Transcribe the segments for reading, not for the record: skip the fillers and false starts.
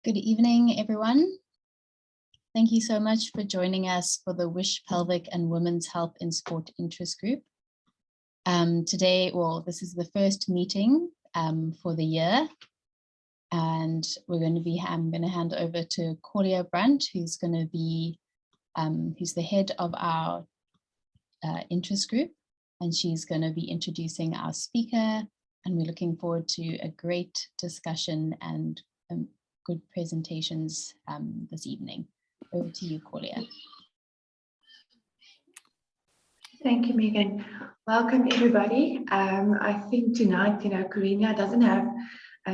Good evening, everyone. Thank you so much for joining us for the WiSH Pelvic and Women's Health in Sport Interest Group. Today, this is the first meeting for the year, and I'm going to hand over to Corina Brandt, who's going to be, who's the head of our interest group, and she's going to be introducing our speaker, and we're looking forward to a great discussion and good presentations this evening. Over to you, Corina. Thank you, Megan. Welcome, everybody. I think tonight, Corina doesn't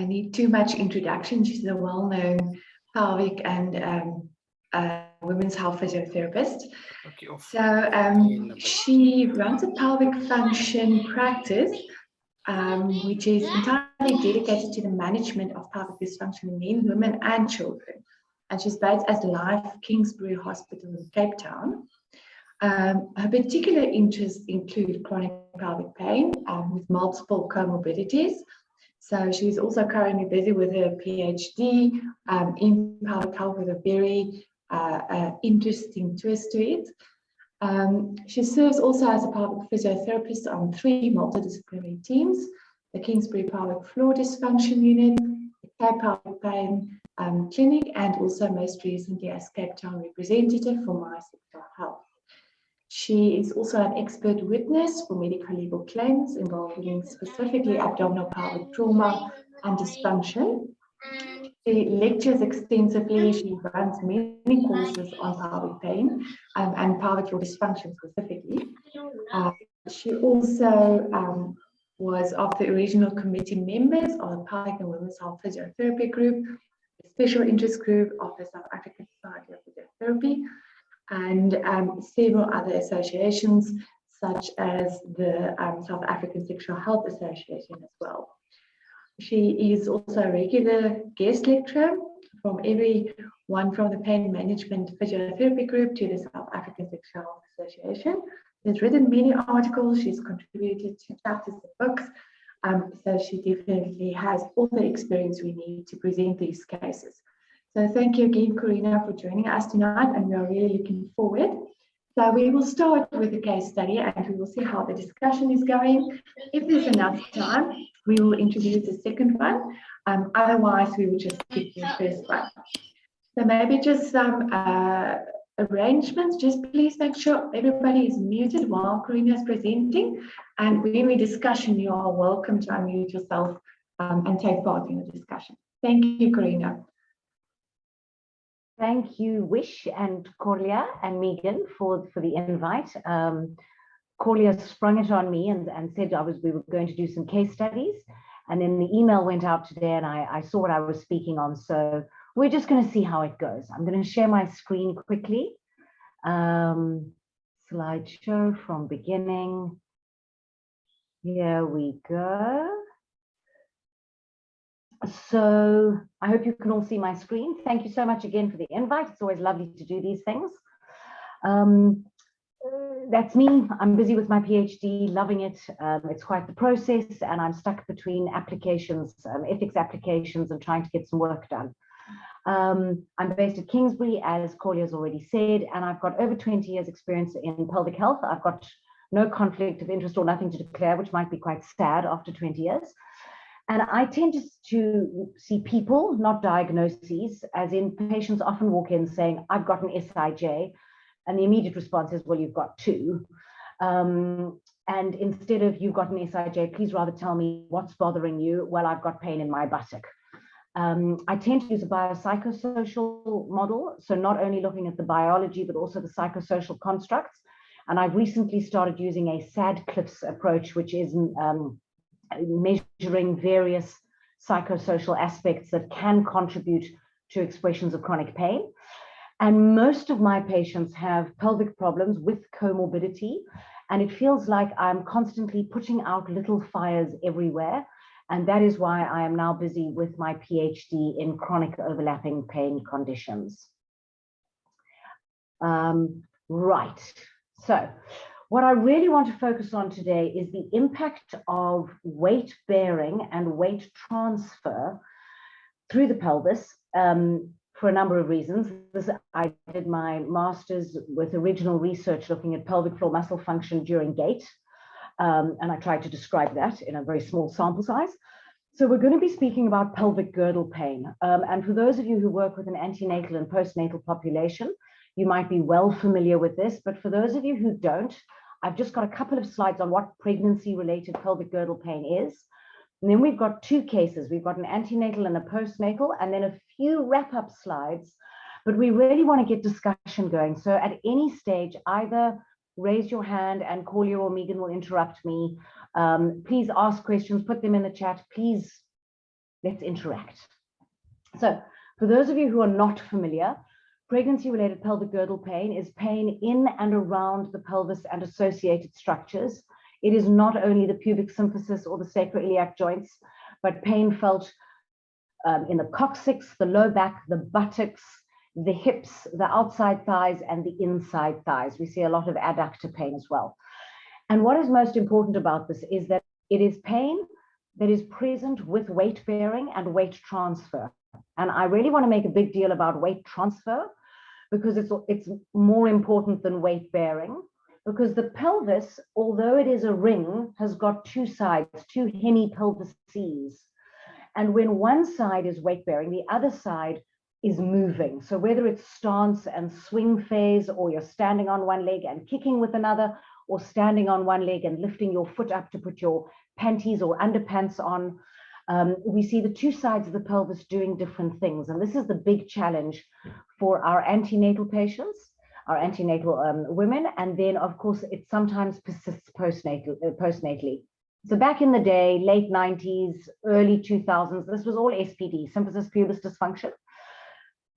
need too much introduction. She's a well-known pelvic and women's health physiotherapist. So she runs a pelvic function practice, which is entirely dedicated to the management of pelvic dysfunction in men, women, and children. And she's based at Life Kingsbury Hospital in Cape Town. Her particular interests include chronic pelvic pain with multiple comorbidities. So she's also currently busy with her PhD in pelvic health with a very interesting twist to it. She serves also as a pelvic physiotherapist on 3 multidisciplinary teams: the Kingsbury Pelvic Floor Dysfunction Unit, the Cape Pelvic Pain Clinic, and also most recently as Cape Town representative for My Sexual Health. She is also an expert witness for medical legal claims involving specifically abdominal pelvic trauma and dysfunction. She lectures extensively. She runs many courses on pelvic pain and pelvic floor dysfunction specifically. She also was of the original committee members of the Pelvic and Women's Health Physiotherapy Group, the Special Interest Group of the South African Society of Physiotherapy, and several other associations, such as the South African Sexual Health Association as well. She is also a regular guest lecturer from everyone from the Pain Management Physiotherapy Group to the South African Sexual Health Association. She's written many articles, she's contributed to chapters of books, so she definitely has all the experience we need to present these cases. So thank you again, Corina, for joining us tonight, and we are really looking forward. So we will start with the case study and we will see how the discussion is going. If there's enough time, we will introduce the second one. Otherwise, we will just skip the first one. So maybe just some arrangements. Just please make sure everybody is muted while Corina is presenting. And when we discussion, you are welcome to unmute yourself and take part in the discussion. Thank you, Corina. Thank you, WiSH and Corina and Megan for the invite. Corina sprung it on me and said we were going to do some case studies. And then the email went out today and I saw what I was speaking on. So we're just going to see how it goes. I'm going to share my screen quickly. Slideshow from beginning. Here we go. So I hope you can all see my screen. Thank you so much again for the invite. It's always lovely to do these things. That's me. I'm busy with my PhD, loving it. It's quite the process, and I'm stuck between applications, ethics applications, and trying to get some work done. I'm based at Kingsbury, as Corina has already said, and I've got over 20 years experience in pelvic health. I've got no conflict of interest or nothing to declare, which might be quite sad after 20 years. And I tend to see people, not diagnoses, as in patients often walk in saying, I've got an SIJ, and the immediate response is, well, you've got 2. And instead of you've got an SIJ, please rather tell me what's bothering you. Well, I've got pain in my buttock. I tend to use a biopsychosocial model, so not only looking at the biology, but also the psychosocial constructs. And I've recently started using a SAD-CLIFS approach, which is measuring various psychosocial aspects that can contribute to expressions of chronic pain. And most of my patients have pelvic problems with comorbidity, and it feels like I'm constantly putting out little fires everywhere. And that is why I am now busy with my PhD in chronic overlapping pain conditions. Right, so what I really want to focus on today is the impact of weight bearing and weight transfer through the pelvis for a number of reasons. I did my master's with original research looking at pelvic floor muscle function during gait. And I tried to describe that in a very small sample size. So we're going to be speaking about pelvic girdle pain. And for those of you who work with an antenatal and postnatal population, you might be well familiar with this. But for those of you who don't, I've just got a couple of slides on what pregnancy-related pelvic girdle pain is. And then we've got two cases. We've got an antenatal and a postnatal, and then a few wrap-up slides. But we really want to get discussion going. So at any stage, either raise your hand and call you, or Megan will interrupt me. Please ask questions, put them in the chat. Please, let's interact. So for those of you who are not familiar, pregnancy-related pelvic girdle pain is pain in and around the pelvis and associated structures. It is not only the pubic symphysis or the sacroiliac joints, but pain felt in the coccyx, the low back, the buttocks, the hips, the outside thighs, and the inside thighs. We see a lot of adductor pain as well. And what is most important about this is that it is pain that is present with weight bearing and weight transfer. And I really want to make a big deal about weight transfer because it's more important than weight bearing. Because the pelvis, although it is a ring, has got two sides, two hemipelvises. And when one side is weight bearing, the other side is moving. So whether it's stance and swing phase, or you're standing on one leg and kicking with another, or standing on one leg and lifting your foot up to put your panties or underpants on, we see the two sides of the pelvis doing different things. And this is the big challenge for our antenatal patients, our antenatal women, and then of course it sometimes persists postnatally. So back in the day, late 90s, early 2000s, this was all SPD, symphysis pubis dysfunction.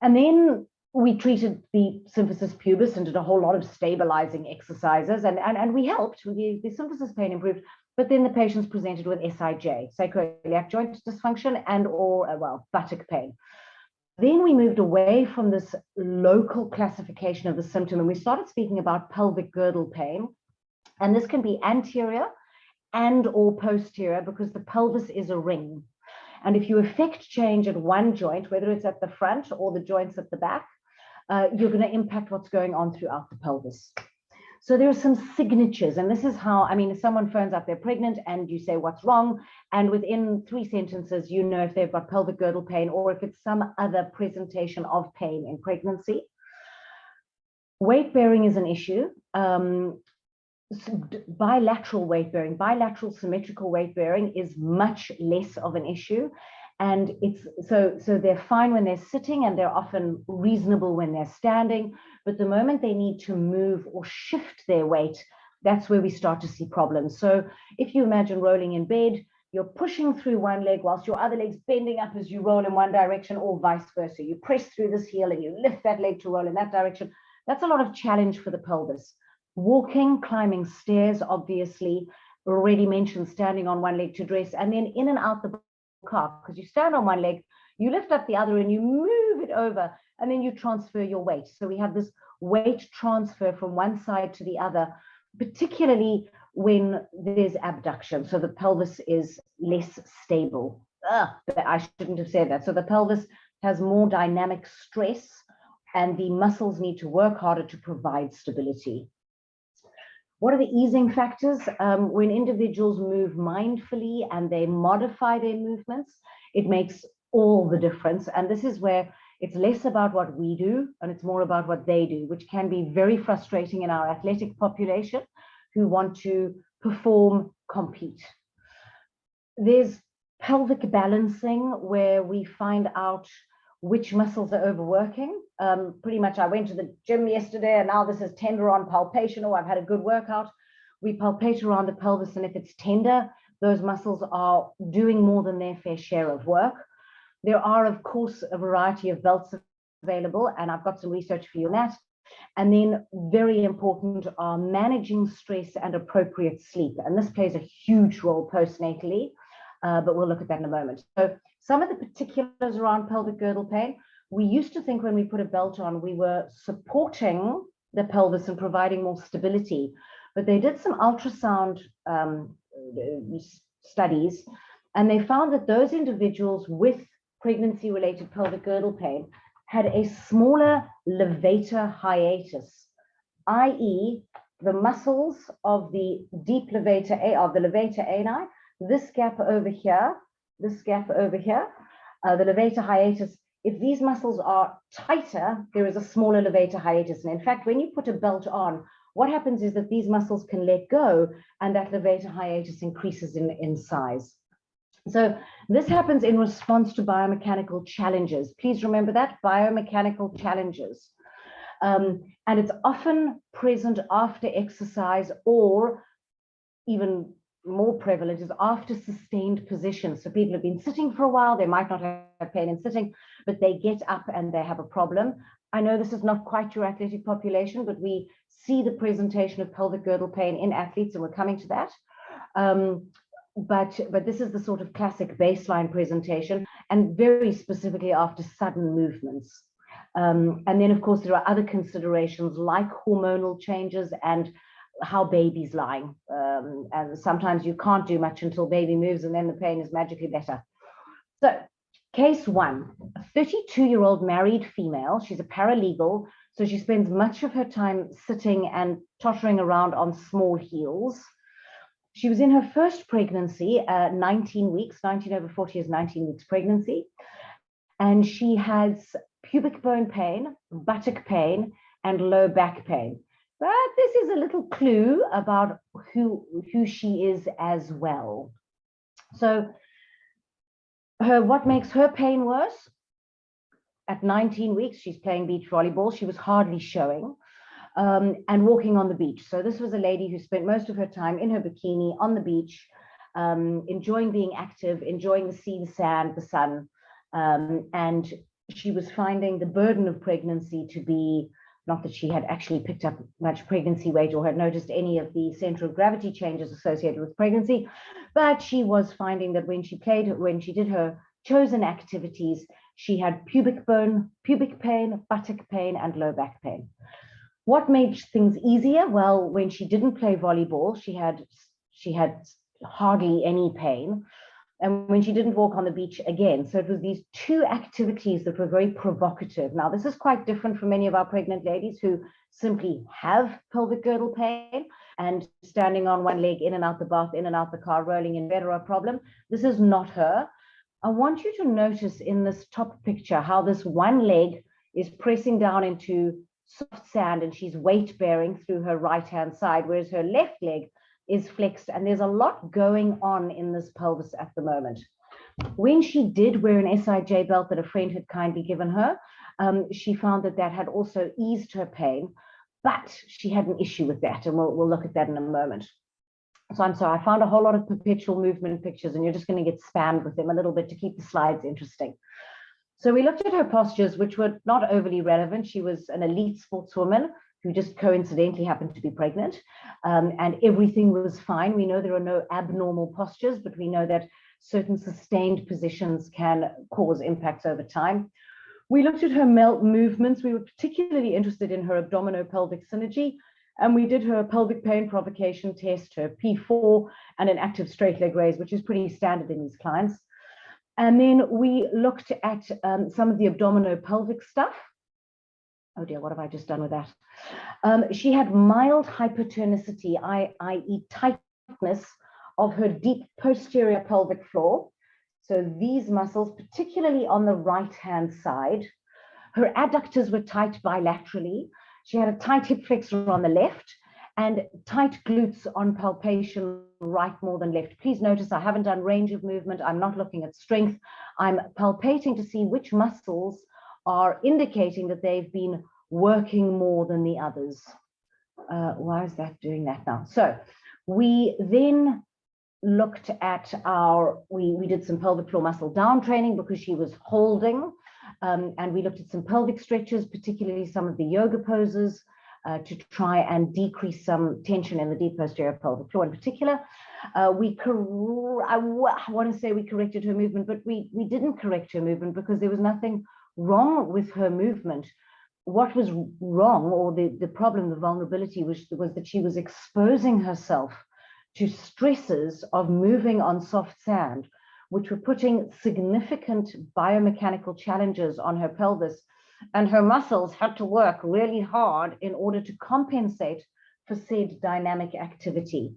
And then we treated the symphysis pubis and did a whole lot of stabilizing exercises, and we helped, the symphysis pain improved, but then the patients presented with SIJ, sacroiliac joint dysfunction, and or, buttock pain. Then we moved away from this local classification of the symptom, and we started speaking about pelvic girdle pain. And this can be anterior and or posterior because the pelvis is a ring. And if you affect change at one joint, whether it's at the front or the joints at the back, you're going to impact what's going on throughout the pelvis. So there are some signatures, and this is how, I mean, if someone phones up, they're pregnant, and you say, what's wrong? And within 3 sentences, you know if they've got pelvic girdle pain or if it's some other presentation of pain in pregnancy. Weight bearing is an issue. Bilateral weight bearing, bilateral symmetrical weight bearing is much less of an issue. And it's so they're fine when they're sitting, and they're often reasonable when they're standing. But the moment they need to move or shift their weight, that's where we start to see problems. So if you imagine rolling in bed, you're pushing through one leg whilst your other leg's bending up as you roll in one direction, or vice versa. You press through this heel and you lift that leg to roll in that direction. That's a lot of challenge for the pelvis. Walking, climbing stairs, obviously, already mentioned standing on one leg to dress, and then in and out the car, because you stand on one leg, you lift up the other and you move it over, and then you transfer your weight. So we have this weight transfer from one side to the other, particularly when there's abduction. So the pelvis is less stable. I shouldn't have said that. So the pelvis has more dynamic stress, and the muscles need to work harder to provide stability. What are the easing factors? When individuals move mindfully and they modify their movements, it makes all the difference. And this is where it's less about what we do and it's more about what they do, which can be very frustrating in our athletic population who want to perform, compete. There's pelvic balancing, where we find out which muscles are overworking. Pretty much, I went to the gym yesterday, and now this is tender on palpation, or I've had a good workout. We palpate around the pelvis, and if it's tender, those muscles are doing more than their fair share of work. There are, of course, a variety of belts available, and I've got some research for you on that. And then very important are managing stress and appropriate sleep. And this plays a huge role postnatally, but we'll look at that in a moment. So some of the particulars around pelvic girdle pain, we used to think when we put a belt on, we were supporting the pelvis and providing more stability. But they did some ultrasound studies, and they found that those individuals with pregnancy-related pelvic girdle pain had a smaller levator hiatus, i.e. the muscles of the deep levator of the levator ani, this gap over here, the levator hiatus. If these muscles are tighter, there is a smaller levator hiatus. And in fact, when you put a belt on, what happens is that these muscles can let go and that levator hiatus increases in size. So this happens in response to biomechanical challenges. Please remember that, biomechanical challenges. And it's often present after exercise, or even more prevalent is after sustained positions. So people have been sitting for a while, they might not have pain in sitting, but they get up and they have a problem. I know this is not quite your athletic population, but we see the presentation of pelvic girdle pain in athletes, and we're coming to that. But this is the sort of classic baseline presentation, and very specifically after sudden movements. And then, of course, there are other considerations like hormonal changes and how baby's lying. And sometimes you can't do much until baby moves, and then the pain is magically better. So case one, a 32-year-old married female. She's a paralegal, so she spends much of her time sitting and tottering around on small heels. She was in her first pregnancy, 19 weeks, 19 over 40 is 19 weeks pregnancy. And she has pubic bone pain, buttock pain, and low back pain. But this is a little clue about who she is as well. So what makes her pain worse? At 19 weeks, she's playing beach volleyball. She was hardly showing. And walking on the beach. So this was a lady who spent most of her time in her bikini on the beach, enjoying being active, enjoying the sea, the sand, the sun. And she was finding the burden of pregnancy to be, not that she had actually picked up much pregnancy weight or had noticed any of the center of gravity changes associated with pregnancy, but she was finding that when she did her chosen activities, she had pubic pain, buttock pain, and low back pain. What made things easier? Well, when she didn't play volleyball, she had hardly any pain. And when she didn't walk on the beach, again. So it was these two activities that were very provocative. Now, this is quite different from many of our pregnant ladies who simply have pelvic girdle pain and standing on one leg, in and out the bath, in and out the car, rolling in bed are a problem. This is not her. I want you to notice in this top picture how this one leg is pressing down into soft sand and she's weight bearing through her right hand side, whereas her left leg is flexed, and there's a lot going on in this pelvis at the moment. When she did wear an SIJ belt that a friend had kindly given her, she found that had also eased her pain, but she had an issue with that, and we'll look at that in a moment. So I'm sorry, I found a whole lot of perpetual movement pictures, and you're just going to get spammed with them a little bit to keep the slides interesting. So we looked at her postures, which were not overly relevant. She was an elite sportswoman who just coincidentally happened to be pregnant, and everything was fine. We know there are no abnormal postures, but we know that certain sustained positions can cause impacts over time. We looked at her movements. We were particularly interested in her abdominopelvic synergy, and we did her pelvic pain provocation test, her P4, and an active straight leg raise, which is pretty standard in these clients. And then we looked at some of the abdominopelvic stuff. Oh dear, what have I just done with that? She had mild hypertonicity, i.e. tightness of her deep posterior pelvic floor. So these muscles, particularly on the right-hand side. Her adductors were tight bilaterally. She had a tight hip flexor on the left and tight glutes on palpation right more than left. Please notice I haven't done range of movement. I'm not looking at strength. I'm palpating to see which muscles are indicating that they've been working more than the others. Why is that doing that now? So we then looked at we did some pelvic floor muscle down training because she was holding, and we looked at some pelvic stretches, particularly some of the yoga poses, to try and decrease some tension in the deep posterior pelvic floor in particular. I want to say we corrected her movement, but we didn't correct her movement because there was nothing wrong with her movement. What was wrong, or the problem, the vulnerability, was that she was exposing herself to stresses of moving on soft sand, which were putting significant biomechanical challenges on her pelvis, and her muscles had to work really hard in order to compensate for said dynamic activity.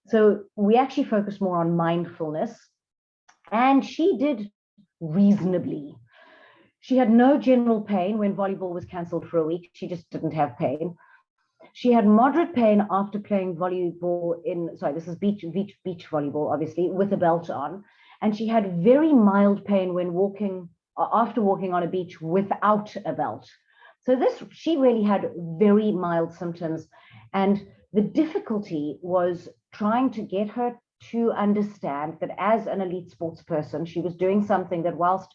So we actually focused more on mindfulness, and she did reasonably. She had no general pain when volleyball was cancelled for a week. She just didn't have pain. She had moderate pain after playing volleyball this is beach volleyball, obviously, with a belt on. And she had very mild pain when after walking on a beach without a belt. So she really had very mild symptoms. And the difficulty was trying to get her to understand that as an elite sports person, she was doing something that, whilst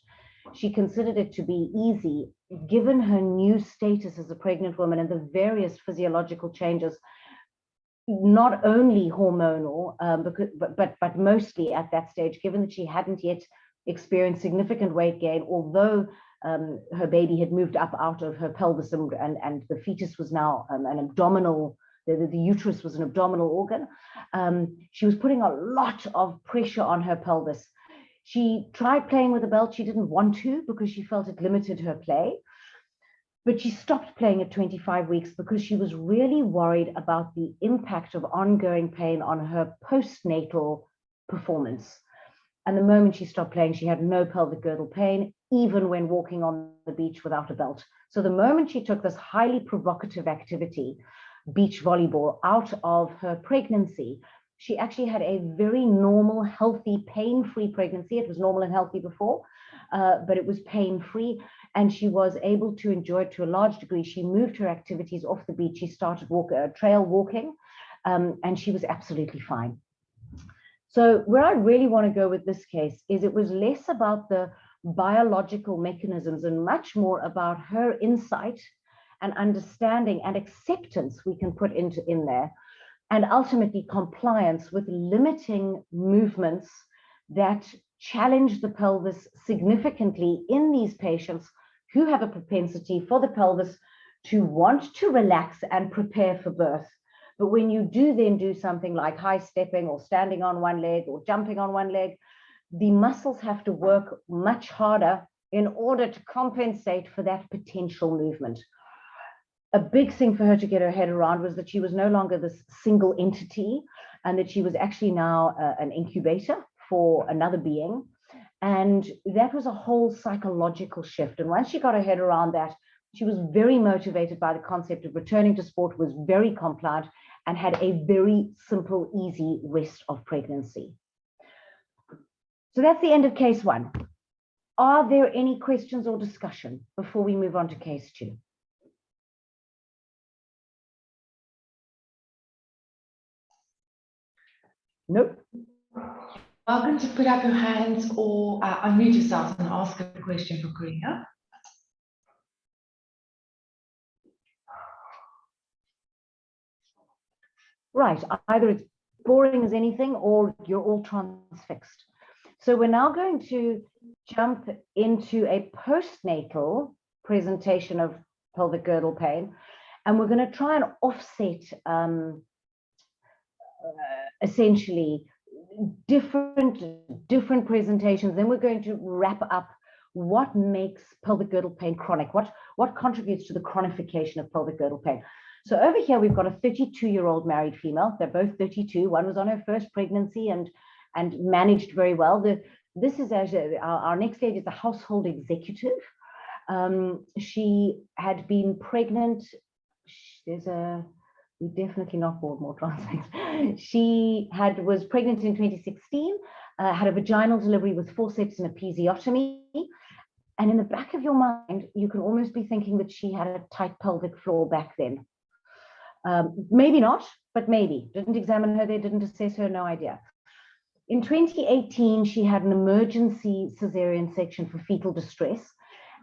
she considered it to be easy, given her new status as a pregnant woman and the various physiological changes, not only hormonal, but mostly at that stage, given that she hadn't yet experienced significant weight gain, although her baby had moved up out of her pelvis and the fetus was now an abdominal, the uterus was an abdominal organ. She was putting a lot of pressure on her pelvis. She tried playing with a belt. She didn't want to because she felt it limited her play. But she stopped playing at 25 weeks because she was really worried about the impact of ongoing pain on her postnatal performance. And the moment she stopped playing, she had no pelvic girdle pain, even when walking on the beach without a belt. So the moment she took this highly provocative activity, beach volleyball, out of her pregnancy, she actually had a very normal, healthy, pain-free pregnancy. It was normal and healthy before, but it was pain-free, and she was able to enjoy it to a large degree. She moved her activities off the beach. She started trail walking, and she was absolutely fine. So where I really want to go with this case is it was less about the biological mechanisms and much more about her insight and understanding and acceptance we can put in there, and ultimately compliance with limiting movements that challenge the pelvis significantly in these patients who have a propensity for the pelvis to want to relax and prepare for birth. But when you then do something like high stepping or standing on one leg or jumping on one leg, the muscles have to work much harder in order to compensate for that potential movement. A big thing for her to get her head around was that she was no longer this single entity, and that she was actually now an incubator for another being. And that was a whole psychological shift. And once she got her head around that, she was very motivated by the concept of returning to sport, was very compliant, and had a very simple, easy rest of pregnancy. So that's the end of case one. Are there any questions or discussion before we move on to case two? Nope. Welcome to put up your hands or unmute yourself and ask a question for Corina. Right, either it's boring as anything or you're all transfixed. So we're now going to jump into a postnatal presentation of pelvic girdle pain, and we're going to try and offset essentially different presentations. Then we're going to wrap up what makes pelvic girdle pain chronic, what contributes to the chronification of pelvic girdle pain. So over here, we've got a 32-year-old married female. They're both 32. One was on her first pregnancy and managed very well. This is our next lady is a household executive. She had been pregnant. We definitely not board more transfix. She was pregnant in 2016, had a vaginal delivery with forceps and episiotomy. And in the back of your mind, you can almost be thinking that she had a tight pelvic floor back then. Maybe not, but maybe. Didn't examine her there, didn't assess her, no idea. In 2018, she had an emergency cesarean section for fetal distress,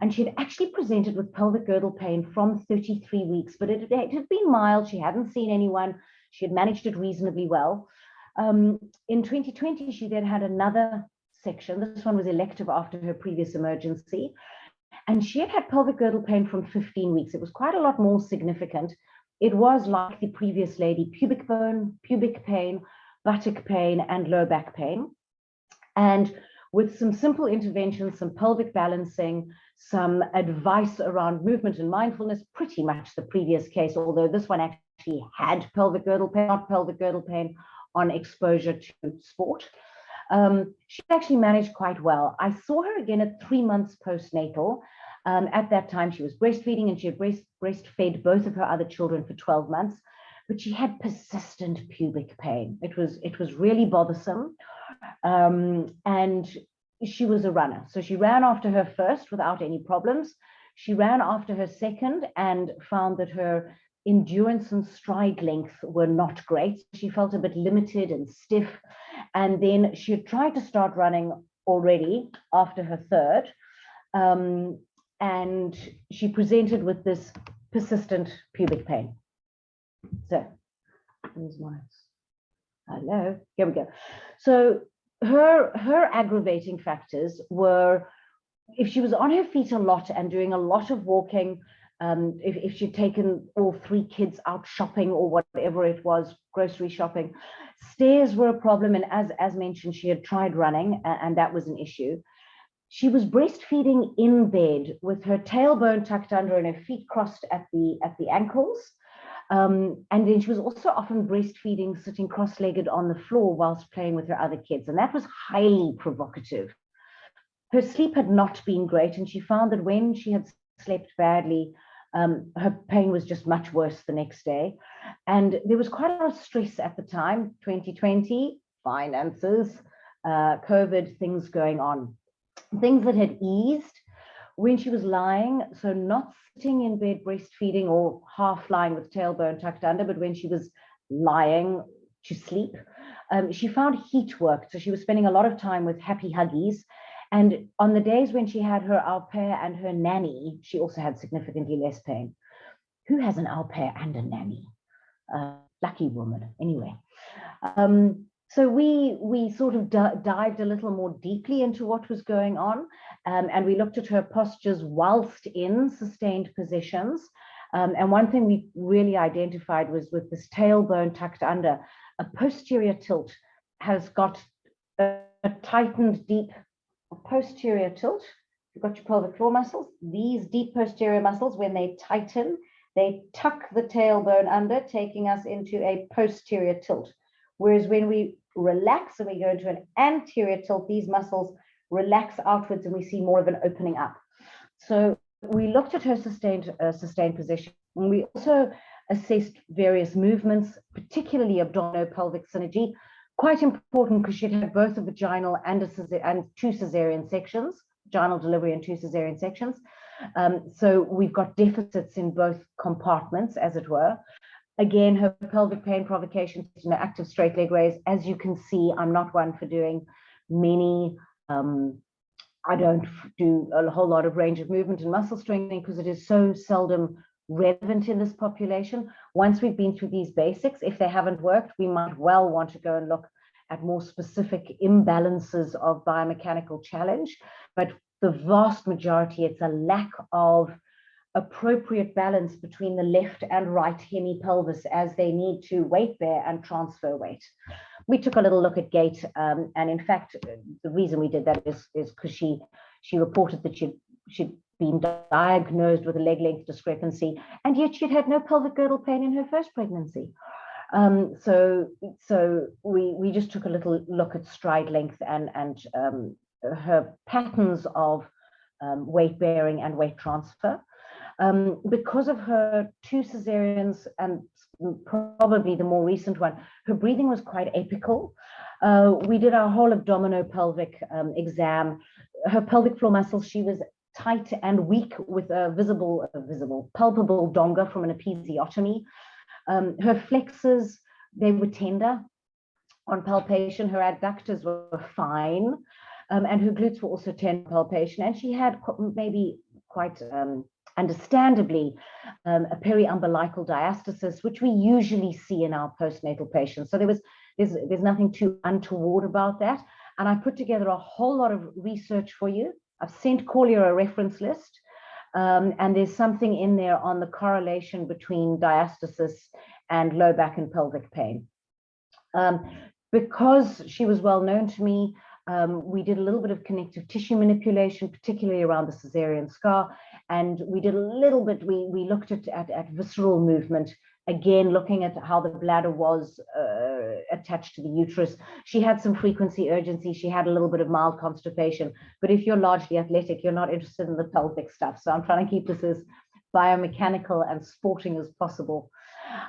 and she had actually presented with pelvic girdle pain from 33 weeks, but it had been mild. She hadn't seen anyone. She had managed it reasonably well. In 2020, she then had another section. This one was elective after her previous emergency, and she had pelvic girdle pain from 15 weeks. It was quite a lot more significant. It was, like the previous lady, pubic bone, pubic pain, buttock pain, and low back pain. And with some simple interventions, some pelvic balancing, some advice around movement and mindfulness, pretty much the previous case, although this one actually had pelvic girdle pain, not pelvic girdle pain on exposure to sport. She actually managed quite well. I saw her again at 3 months postnatal. At that time, she was breastfeeding, and she had breastfed both of her other children for 12 months, but she had persistent pubic pain. It was really bothersome. And she was a runner. So she ran after her first without any problems. She ran after her second and found that her endurance and stride length were not great. She felt a bit limited and stiff. And then she had tried to start running already after her third. And she presented with this persistent pubic pain. So, here's my, hello, here we go. So her aggravating factors were, if she was on her feet a lot and doing a lot of walking, if she'd taken all 3 kids out shopping or whatever it was, grocery shopping, stairs were a problem. And as mentioned, she had tried running, and that was an issue. She was breastfeeding in bed with her tailbone tucked under and her feet crossed at the ankles. And then she was also often breastfeeding sitting cross-legged on the floor whilst playing with her other kids. And that was highly provocative. Her sleep had not been great, and she found that when she had slept badly, her pain was just much worse the next day. And there was quite a lot of stress at the time, 2020, finances, COVID, things going on. Things that had eased when she was lying, so not sitting in bed breastfeeding or half lying with tailbone tucked under, but when she was lying to sleep, she found heat worked. So she was spending a lot of time with happy huggies. And on the days when she had her au pair and her nanny, she also had significantly less pain. Who has an au pair and a nanny? Lucky woman, anyway. So we sort of dived a little more deeply into what was going on, and we looked at her postures whilst in sustained positions. And one thing we really identified was with this tailbone tucked under, a posterior tilt has got a tightened deep posterior tilt. You've got your pelvic floor muscles. These deep posterior muscles, when they tighten, they tuck the tailbone under, taking us into a posterior tilt. Whereas when we relax and we go into an anterior tilt, these muscles relax outwards and we see more of an opening up. So we looked at her sustained position, and we also assessed various movements, particularly abdominopelvic synergy. Quite important because she'd had both a vaginal and 2 cesarean sections, vaginal delivery and 2 cesarean sections. So we've got deficits in both compartments, as it were. Again, her pelvic pain provocation, active straight leg raise. As you can see, I'm not one for doing many, I don't do a whole lot of range of movement and muscle strengthening because it is so seldom relevant in this population. Once we've been through these basics, if they haven't worked, we might well want to go and look at more specific imbalances of biomechanical challenge. But the vast majority, it's a lack of appropriate balance between the left and right hemipelvis as they need to weight bear and transfer weight. We took a little look at gait, and in fact, the reason we did that is because she reported that she'd been diagnosed with a leg length discrepancy, and yet she'd had no pelvic girdle pain in her first pregnancy. So we just took a little look at stride length and her patterns of weight bearing and weight transfer. Because of her 2 cesareans and probably the more recent one, her breathing was quite apical. We did our whole abdominopelvic exam. Her pelvic floor muscles, she was tight and weak with a palpable donga from an episiotomy. Her flexors, they were tender on palpation. Her adductors were fine, and her glutes were also tender palpation. And she had maybe quite understandably a periumbilical diastasis, which we usually see in our postnatal patients. So there's nothing too untoward about that. And I put together a whole lot of research for you. I've sent Corlia a reference list, and there's something in there on the correlation between diastasis and low back and pelvic pain. Because she was well known to me, We did a little bit of connective tissue manipulation, particularly around the cesarean scar. And we did a little bit, we looked at visceral movement, again, looking at how the bladder was attached to the uterus. She had some frequency urgency. She had a little bit of mild constipation. But if you're largely athletic, you're not interested in the pelvic stuff. So I'm trying to keep this as biomechanical and sporting as possible.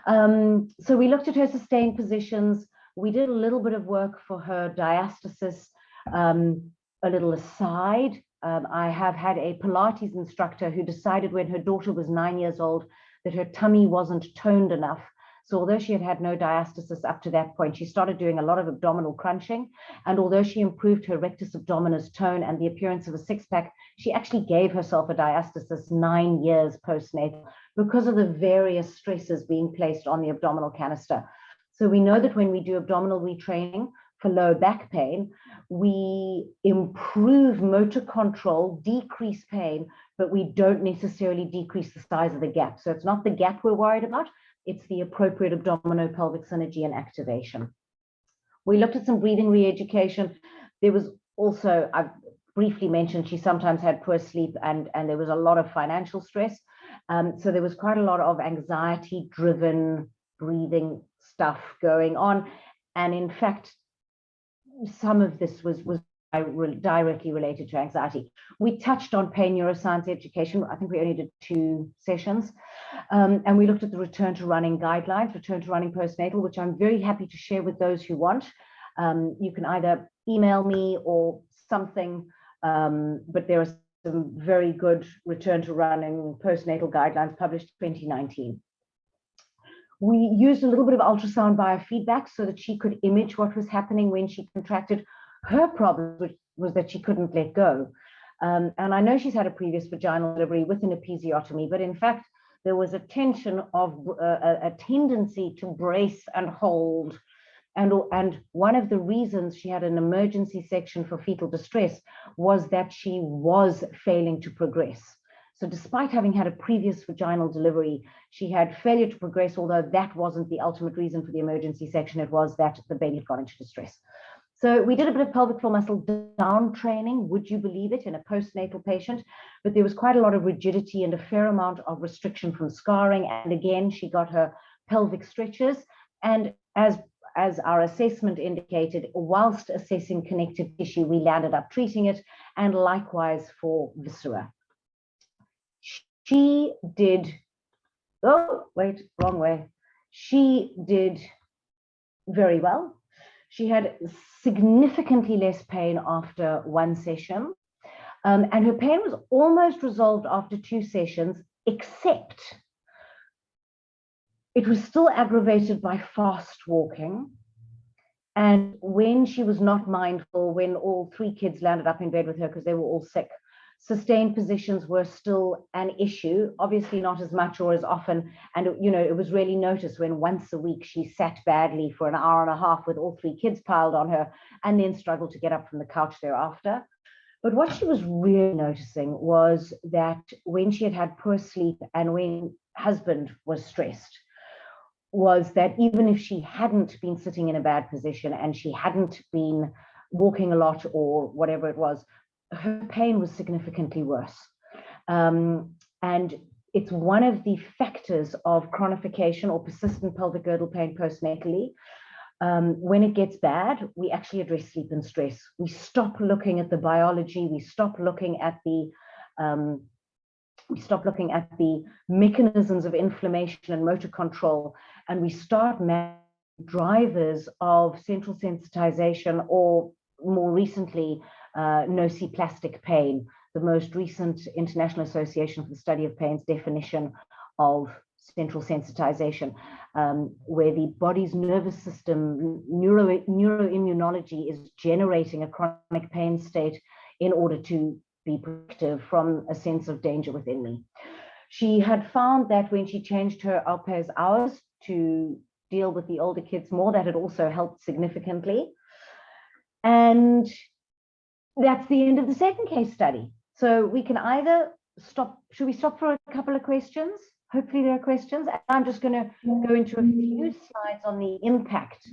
So we looked at her sustained positions. We did a little bit of work for her diastasis, a little aside. I have had a Pilates instructor who decided when her daughter was 9 years old that her tummy wasn't toned enough. So although she had had no diastasis up to that point, she started doing a lot of abdominal crunching. And although she improved her rectus abdominis tone and the appearance of a six-pack, she actually gave herself a diastasis 9 years postnatal because of the various stresses being placed on the abdominal canister. So we know that when we do abdominal retraining for low back pain, we improve motor control, decrease pain, but we don't necessarily decrease the size of the gap. So it's not the gap we're worried about, it's the appropriate abdominopelvic synergy and activation. We looked at some breathing re-education. There was also, I've briefly mentioned, she sometimes had poor sleep and there was a lot of financial stress. So there was quite a lot of anxiety-driven breathing stuff going on. And in fact, some of this was directly related to anxiety. We touched on pain neuroscience education. I think we only did 2 sessions. And we looked at the return to running guidelines, return to running postnatal, which I'm very happy to share with those who want. You can either email me or something, but there are some very good return to running postnatal guidelines published in 2019. We used a little bit of ultrasound biofeedback so that she could image what was happening when she contracted. Her problem was that she couldn't let go. And I know she's had a previous vaginal delivery with an episiotomy, but in fact, there was a tension of a tendency to brace and hold. And one of the reasons she had an emergency section for fetal distress was that she was failing to progress. So despite having had a previous vaginal delivery, she had failure to progress, although that wasn't the ultimate reason for the emergency section. It was that the baby got into distress. So we did a bit of pelvic floor muscle down training, would you believe it, in a postnatal patient, but there was quite a lot of rigidity and a fair amount of restriction from scarring. And again, she got her pelvic stretches. And as our assessment indicated, whilst assessing connective tissue, we landed up treating it, and likewise for viscera. She did, oh, wait, wrong way. She did very well. She had significantly less pain after 1 session. And her pain was almost resolved after 2 sessions, except it was still aggravated by fast walking. And when she was not mindful, when all 3 kids landed up in bed with her because they were all sick, sustained positions were still an issue, obviously not as much or as often. And, you know, it was really noticed when once a week she sat badly for an hour and a half with all 3 kids piled on her and then struggled to get up from the couch thereafter. But what she was really noticing was that when she had had poor sleep and when husband was stressed, was that even if she hadn't been sitting in a bad position and she hadn't been walking a lot or whatever it was, her pain was significantly worse. And it's one of the factors of chronification or persistent pelvic girdle pain postnatally. When it gets bad, we actually address sleep and stress. We stop looking at the biology, we stop looking at the mechanisms of inflammation and motor control, and we start managing drivers of central sensitization, or more recently, nociplastic pain, the most recent International Association for the Study of Pain's definition of central sensitization, where the body's nervous system, neuroimmunology is generating a chronic pain state in order to be protective from a sense of danger within me. She had found that when she changed her au pair's hours to deal with the older kids more, that had also helped significantly. And that's the end of the second case study. So we can either stop. Should we stop for a couple of questions? Hopefully there are questions. And I'm just going to go into a few slides on the impact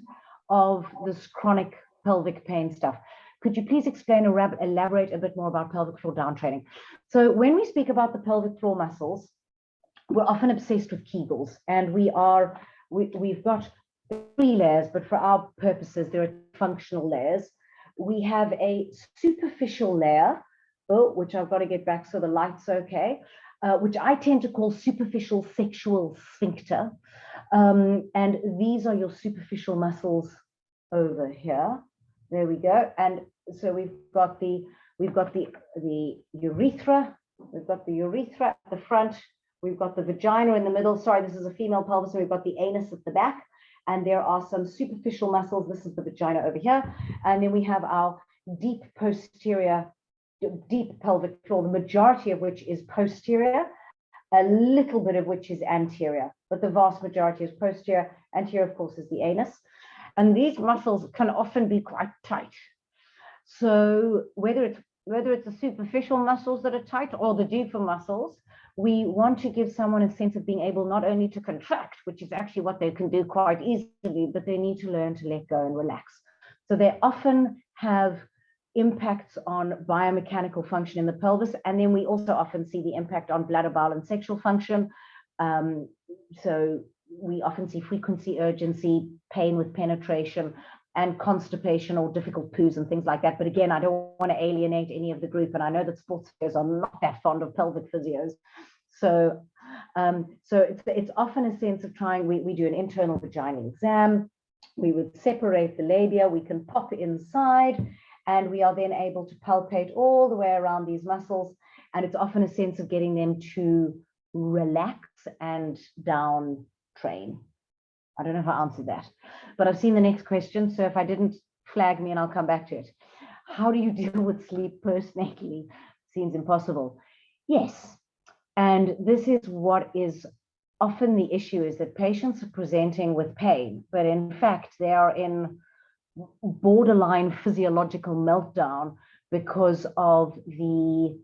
of this chronic pelvic pain stuff. Could you please explain or elaborate a bit more about pelvic floor down training? So when we speak about the pelvic floor muscles, we're often obsessed with Kegels, and we've got 3 layers, but for our purposes, there are functional layers. We have a superficial layer, which I've got to get back so the light's okay, which I tend to call superficial sexual sphincter. And these are your superficial muscles over here. There we go. And so we've got the urethra. We've got the urethra at the front. We've got the vagina in the middle. Sorry, this is a female pelvis. And we've got the anus at the back. And there are some superficial muscles. This is the vagina over here. And then we have our deep pelvic floor, the majority of which is posterior, a little bit of which is anterior, but the vast majority is posterior. Anterior, of course, is the anus. And these muscles can often be quite tight. So whether it's the superficial muscles that are tight or the deeper muscles, we want to give someone a sense of being able not only to contract, which is actually what they can do quite easily, but they need to learn to let go and relax. So they often have impacts on biomechanical function in the pelvis. And then we also often see the impact on bladder, bowel, and sexual function. So we often see frequency, urgency, pain with penetration, and constipation or difficult poos and things like that. But again, I don't want to alienate any of the group. And I know that sports physios are not that fond of pelvic physios. So, it's often a sense of trying, we do an internal vaginal exam. We would separate the labia, we can pop inside, and we are then able to palpate all the way around these muscles. And it's often a sense of getting them to relax and down train. I don't know if I answered that, but I've seen the next question. So if I didn't, flag me and I'll come back to it. How do you deal with sleep postnatally? Seems impossible. Yes. And this is what is often the issue, is that patients are presenting with pain, but in fact, they are in borderline physiological meltdown because of the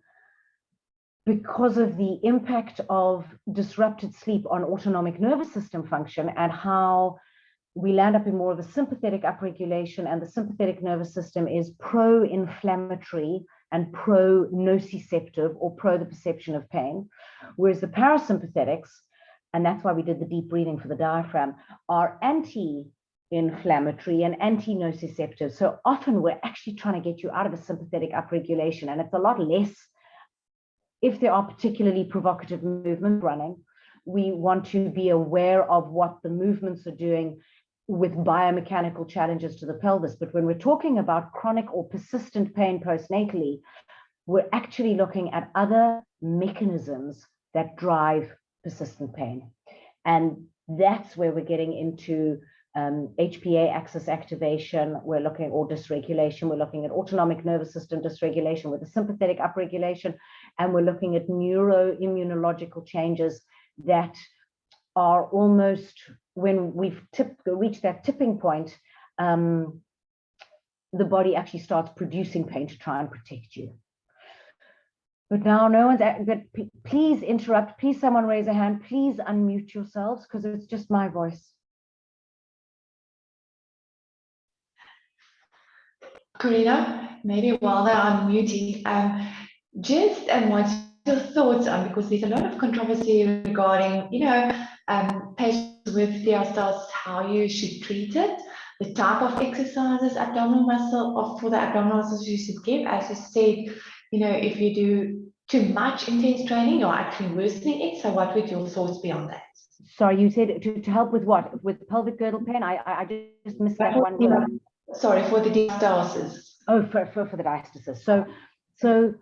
impact of disrupted sleep on autonomic nervous system function, and how we land up in more of a sympathetic upregulation, and the sympathetic nervous system is pro-inflammatory and pro-nociceptive, or pro the perception of pain, whereas the parasympathetics, and that's why we did the deep breathing for the diaphragm, are anti-inflammatory and anti-nociceptive. So often we're actually trying to get you out of a sympathetic upregulation, and it's a lot less if there are particularly provocative movements running. We want to be aware of what the movements are doing with biomechanical challenges to the pelvis. But when we're talking about chronic or persistent pain postnatally, we're actually looking at other mechanisms that drive persistent pain. And that's where we're getting into HPA axis activation, we're looking, or dysregulation, we're looking at autonomic nervous system dysregulation with a sympathetic upregulation, and we're looking at neuroimmunological changes that are almost, when we've reached that tipping point, the body actually starts producing pain to try and protect you. But now no one's, but please interrupt, please someone raise a hand, please unmute yourselves, because it's just my voice. Corina, maybe while they're unmuting, what's your thoughts on, because there's a lot of controversy regarding, patients with diastasis, how you should treat it, the type of exercises, abdominal muscle, or for the abdominal muscles you should give. As you said, if you do too much intense training, you're actually worsening it. So what would your thoughts be on that? Sorry, you said to help with what? With pelvic girdle pain? I just missed that one word. Sorry, for the diastasis. Oh, for the diastasis. So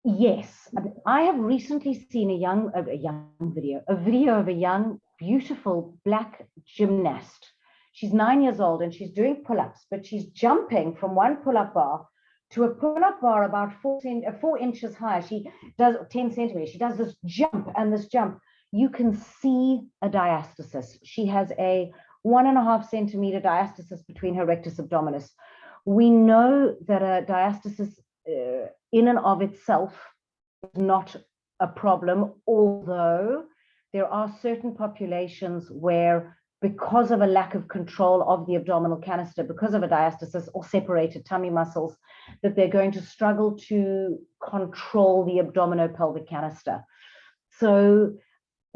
yes, I have recently seen a video of a young, beautiful black gymnast. She's 9 years old and she's doing pull-ups, but she's jumping from one pull-up bar to a pull-up bar about 4 inches high. She does 10 centimeters. She does this jump and this jump. You can see a diastasis. She has a 1.5 centimeter diastasis between her rectus abdominis. We know that a diastasis in and of itself is not a problem, although there are certain populations where because of a lack of control of the abdominal canister, because of a diastasis or separated tummy muscles, that they're going to struggle to control the abdominopelvic canister. So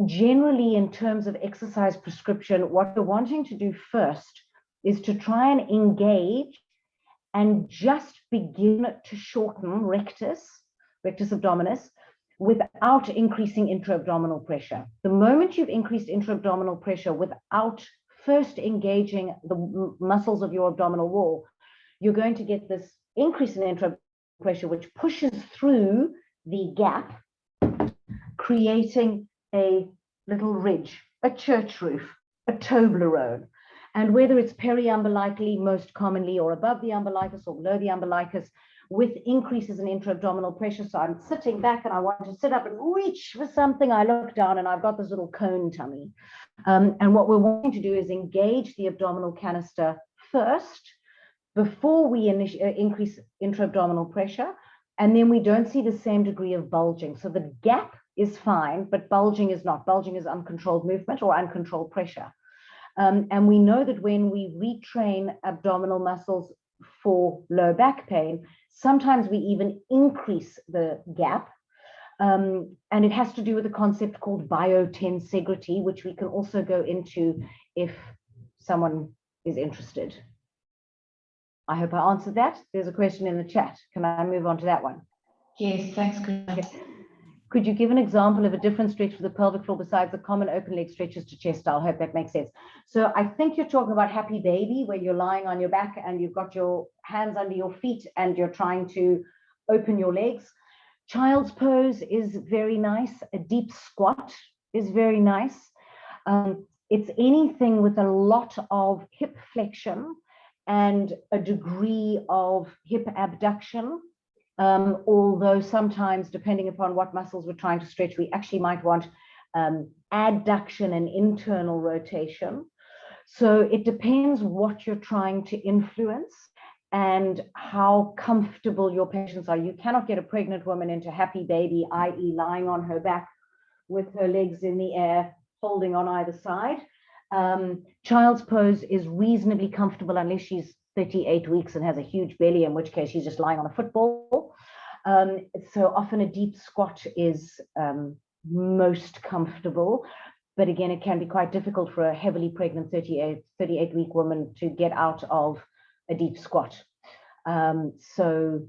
generally, in terms of exercise prescription, what we're wanting to do first is to try and engage and just begin to shorten rectus abdominis, without increasing intra-abdominal pressure. The moment you've increased intra-abdominal pressure without first engaging the muscles of your abdominal wall, you're going to get this increase in intra pressure, which pushes through the gap, creating a little ridge, a church roof, a Toblerone. And whether it's periumbilically most commonly, or above the umbilicus or below the umbilicus, with increases in intra-abdominal pressure. So I'm sitting back and I want to sit up and reach for something. I look down and I've got this little cone tummy. And what we're wanting to do is engage the abdominal canister first before we increase intra-abdominal pressure. And then we don't see the same degree of bulging. So the gap is fine, but bulging is not. Bulging is uncontrolled movement or uncontrolled pressure. And we know that when we retrain abdominal muscles for low back pain, sometimes we even increase the gap. And it has to do with a concept called biotensegrity, which we can also go into if someone is interested. I hope I answered that. There's a question in the chat. Can I move on to that one? Yes, thanks, Corina. Okay. Could you give an example of a different stretch for the pelvic floor besides the common open leg stretches to chest? I hope that makes sense. So I think you're talking about happy baby, where you're lying on your back and you've got your hands under your feet and you're trying to open your legs. Child's pose is very nice. A deep squat is very nice. It's anything with a lot of hip flexion and a degree of hip abduction. Although sometimes, depending upon what muscles we're trying to stretch, we actually might want adduction and internal rotation. So it depends what you're trying to influence and how comfortable your patients are. You cannot get a pregnant woman into happy baby, i.e. lying on her back with her legs in the air, holding on either side. Child's pose is reasonably comfortable unless she's 38 weeks and has a huge belly, in which case she's just lying on a football. So often a deep squat is most comfortable, but again, it can be quite difficult for a heavily pregnant 38-week woman to get out of a deep squat. So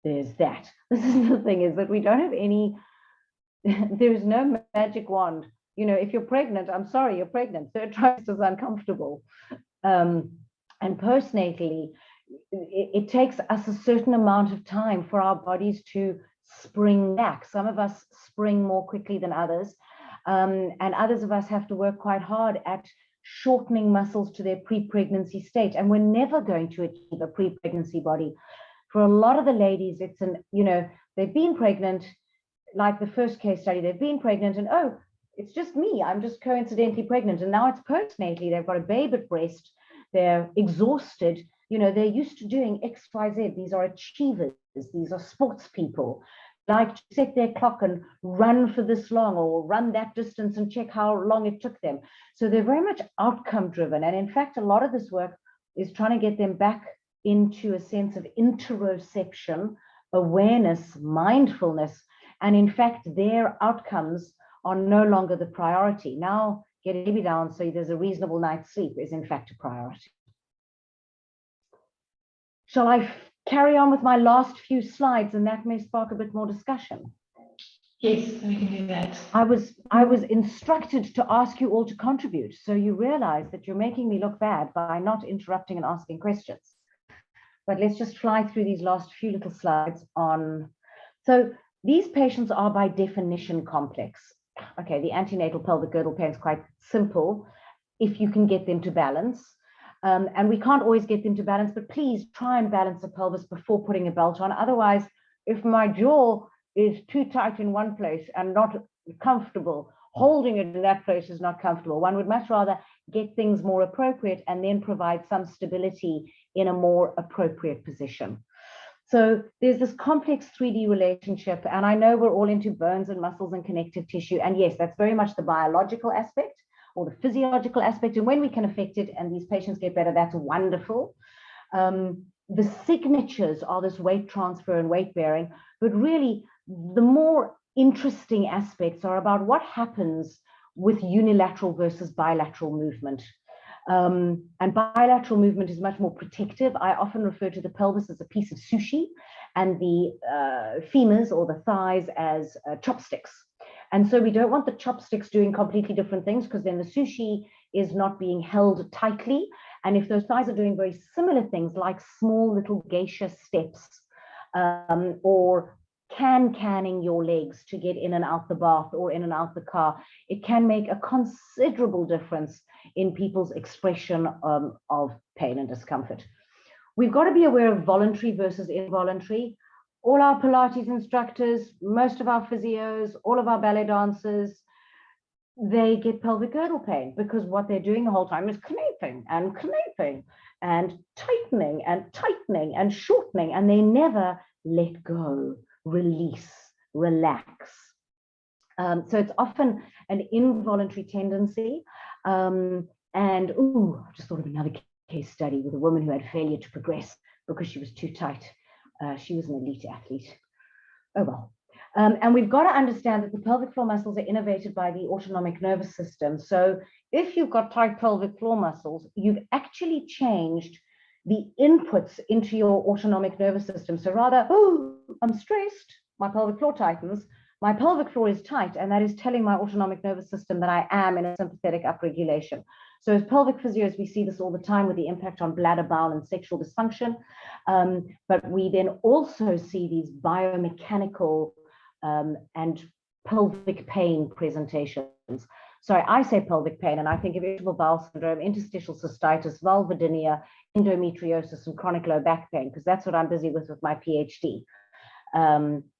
there's that. This is the thing, is that we don't have any, there's no magic wand. You know, if you're pregnant, I'm sorry, you're pregnant. Third trimester is uncomfortable. And postnatally, it takes us a certain amount of time for our bodies to spring back. Some of us spring more quickly than others, and others of us have to work quite hard at shortening muscles to their pre-pregnancy state. And we're never going to achieve a pre-pregnancy body. For a lot of the ladies, it's they've been pregnant, like the first case study, they've been pregnant and, oh, it's just me, I'm just coincidentally pregnant. And now it's postnatally, they've got a babe at breast, they're exhausted, they're used to doing X, Y, Z. These are achievers, these are sports people, like to set their clock and run for this long or run that distance and check how long it took them. So they're very much outcome driven. And in fact, a lot of this work is trying to get them back into a sense of interoception, awareness, mindfulness. And in fact, their outcomes are no longer the priority. Now, get a baby down so there's a reasonable night's sleep is in fact a priority. Shall I carry on with my last few slides, and that may spark a bit more discussion? Yes, we can do that. I was instructed to ask you all to contribute, so you realize that you're making me look bad by not interrupting and asking questions. But let's just fly through these last few little slides on. So these patients are by definition complex. Okay, the antenatal pelvic girdle pain is quite simple if you can get them to balance. And we can't always get them to balance, but please try and balance the pelvis before putting a belt on. Otherwise, if my jaw is too tight in one place and not comfortable, holding it in that place is not comfortable. One would much rather get things more appropriate and then provide some stability in a more appropriate position. So there's this complex 3D relationship, and I know we're all into bones and muscles and connective tissue. And yes, that's very much the biological aspect. or the physiological aspect. And when we can affect it and these patients get better, that's wonderful. The signatures are this weight transfer and weight bearing, but really the more interesting aspects are about what happens with unilateral versus bilateral movement. And bilateral movement is much more protective. I often refer to the pelvis as a piece of sushi and the femurs or the thighs as chopsticks. And so we don't want the chopsticks doing completely different things, because then the sushi is not being held tightly. And if those thighs are doing very similar things like small little geisha steps, or canning your legs to get in and out the bath or in and out the car, it can make a considerable difference in people's expression of pain and discomfort. We've got to be aware of voluntary versus involuntary. All our Pilates instructors, most of our physios, all of our ballet dancers, they get pelvic girdle pain because what they're doing the whole time is knaping and tightening and shortening, and they never let go, release, relax. So it's often an involuntary tendency. And I just thought of another case study with a woman who had failure to progress because she was too tight. She was an elite athlete. Oh well. And we've got to understand that the pelvic floor muscles are innervated by the autonomic nervous system. So if you've got tight pelvic floor muscles, you've actually changed the inputs into your autonomic nervous system. So rather, oh, I'm stressed, my pelvic floor tightens, my pelvic floor is tight, and that is telling my autonomic nervous system that I am in a sympathetic upregulation. So as pelvic physios, we see this all the time with the impact on bladder, bowel, and sexual dysfunction. But we then also see these biomechanical and pelvic pain presentations. Sorry, I say pelvic pain, and I think of irritable bowel syndrome, interstitial cystitis, vulvodynia, endometriosis, and chronic low back pain, because that's what I'm busy with my PhD.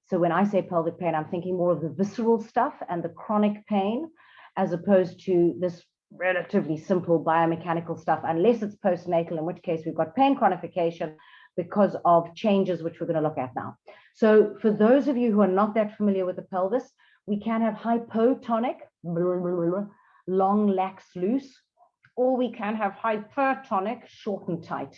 So when I say pelvic pain, I'm thinking more of the visceral stuff and the chronic pain, as opposed to this relatively simple biomechanical stuff, unless it's postnatal, in which case we've got pain chronification because of changes which we're going to look at now. So for those of you who are not that familiar with the pelvis, we can have hypotonic, long, lax, loose, or we can have hypertonic, short and tight.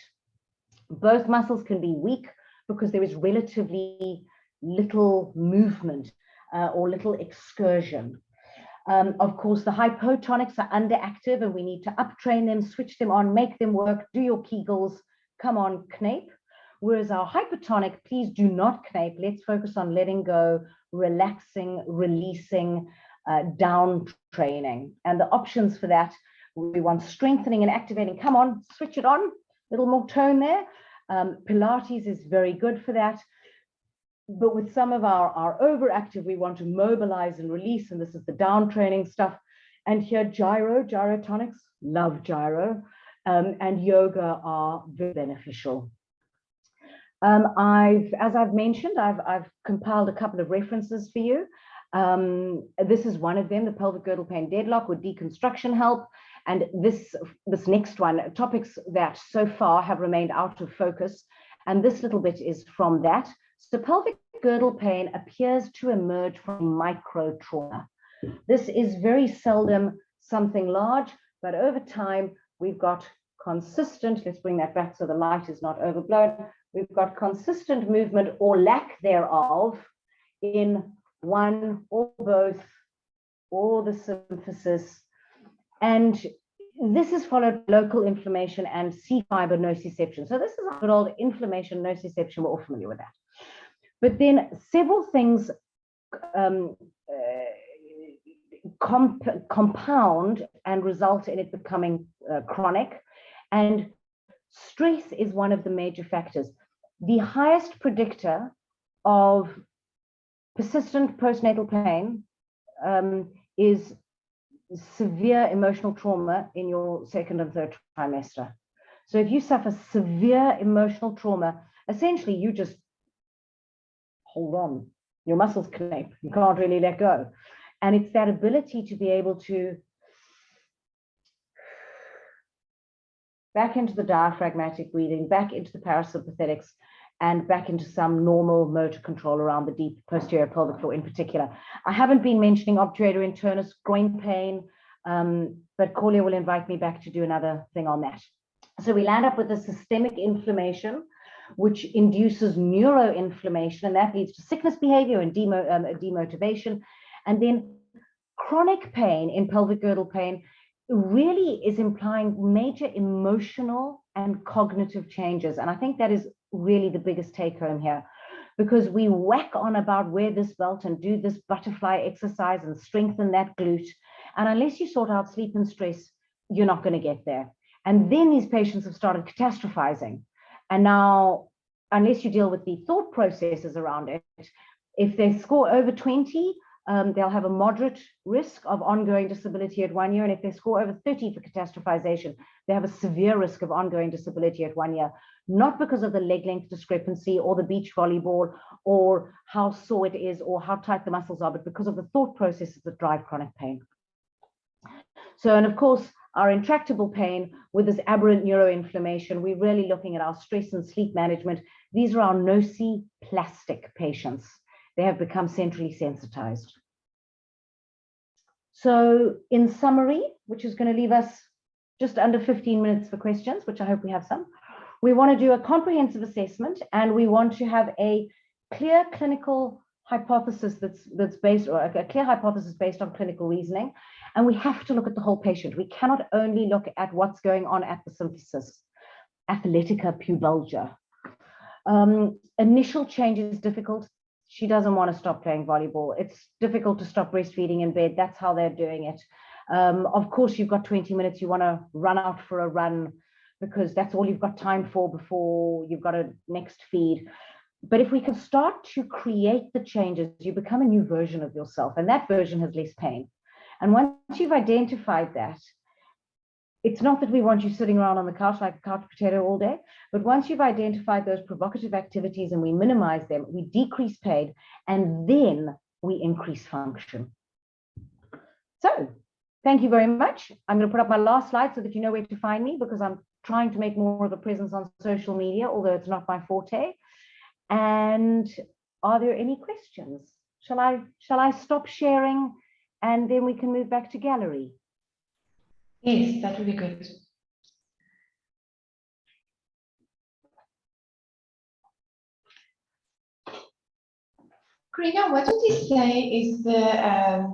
Both muscles can be weak because there is relatively little movement or little excursion. Of course, the hypotonics are underactive and we need to uptrain them, switch them on, make them work, do your Kegels, come on, knape. Whereas our hypertonic, please do not knape. Let's focus on letting go, relaxing, releasing, down training. And the options for that, we want strengthening and activating. Come on, switch it on, a little more tone there. Pilates is very good for that. But with some of our overactive, we want to mobilize and release, and this is the down training stuff. And here, gyrotonics, love gyro, and yoga are very beneficial. As I've mentioned, I've compiled a couple of references for you. This is one of them, the pelvic girdle pain deadlock with deconstruction help. And this next one, topics that so far have remained out of focus. And this little bit is from that. So pelvic girdle pain appears to emerge from micro trauma. This is very seldom something large, but over time, we've got consistent, let's bring that back so the light is not overblown. We've got consistent movement or lack thereof in one or both or the symphysis. And this is followed by local inflammation and C fiber nociception. So this is a good old inflammation nociception. We're all familiar with that. But then several things compound and result in it becoming chronic. And stress is one of the major factors. The highest predictor of persistent postnatal pain is severe emotional trauma in your second and third trimester. So if you suffer severe emotional trauma, essentially you just hold on, your muscles connect, you can't really let go. And it's that ability to be able to back into the diaphragmatic breathing, back into the parasympathetics, and back into some normal motor control around the deep posterior pelvic floor in particular. I haven't been mentioning obturator internus, groin pain, But Corlia will invite me back to do another thing on that. So we land up with a systemic inflammation, which induces neuroinflammation, and that leads to sickness behavior and demotivation. And then chronic pain in pelvic girdle pain really is implying major emotional and cognitive changes. And I think that is really the biggest take home here, because we whack on about wear this belt and do this butterfly exercise and strengthen that glute. And unless you sort out sleep and stress, you're not going to get there. And then these patients have started catastrophizing. And now, unless you deal with the thought processes around it, if they score over 20, they'll have a moderate risk of ongoing disability at 1 year. And if they score over 30 for catastrophization, they have a severe risk of ongoing disability at 1 year, not because of the leg length discrepancy or the beach volleyball or how sore it is or how tight the muscles are, but because of the thought processes that drive chronic pain. So, and of course, our intractable pain with this aberrant neuroinflammation, we're really looking at our stress and sleep management. These are our nociplastic patients. They have become centrally sensitized. So in summary, which is going to leave us just under 15 minutes for questions, which I hope we have some, we want to do a comprehensive assessment, and we want to have a clear clinical hypothesis that's based, or a clear hypothesis based on clinical reasoning. And we have to look at the whole patient. We cannot only look at what's going on at the symphysis, athletica pubalgia. Initial change is difficult. She doesn't want to stop playing volleyball. It's difficult to stop breastfeeding in bed. That's how they're doing it. Of course, you've got 20 minutes. You want to run out for a run because that's all you've got time for before you've got a next feed. But if we can start to create the changes, you become a new version of yourself, and that version has less pain. And once you've identified that, it's not that we want you sitting around on the couch like a couch potato all day, but once you've identified those provocative activities and we minimize them, we decrease pain, and then we increase function. So thank you very much. I'm going to put up my last slide so that you know where to find me, because I'm trying to make more of a presence on social media, although it's not my forte. And are there any questions? Shall I stop sharing and then we can move back to gallery? Yes, that would be good. Corina, what would you say is the,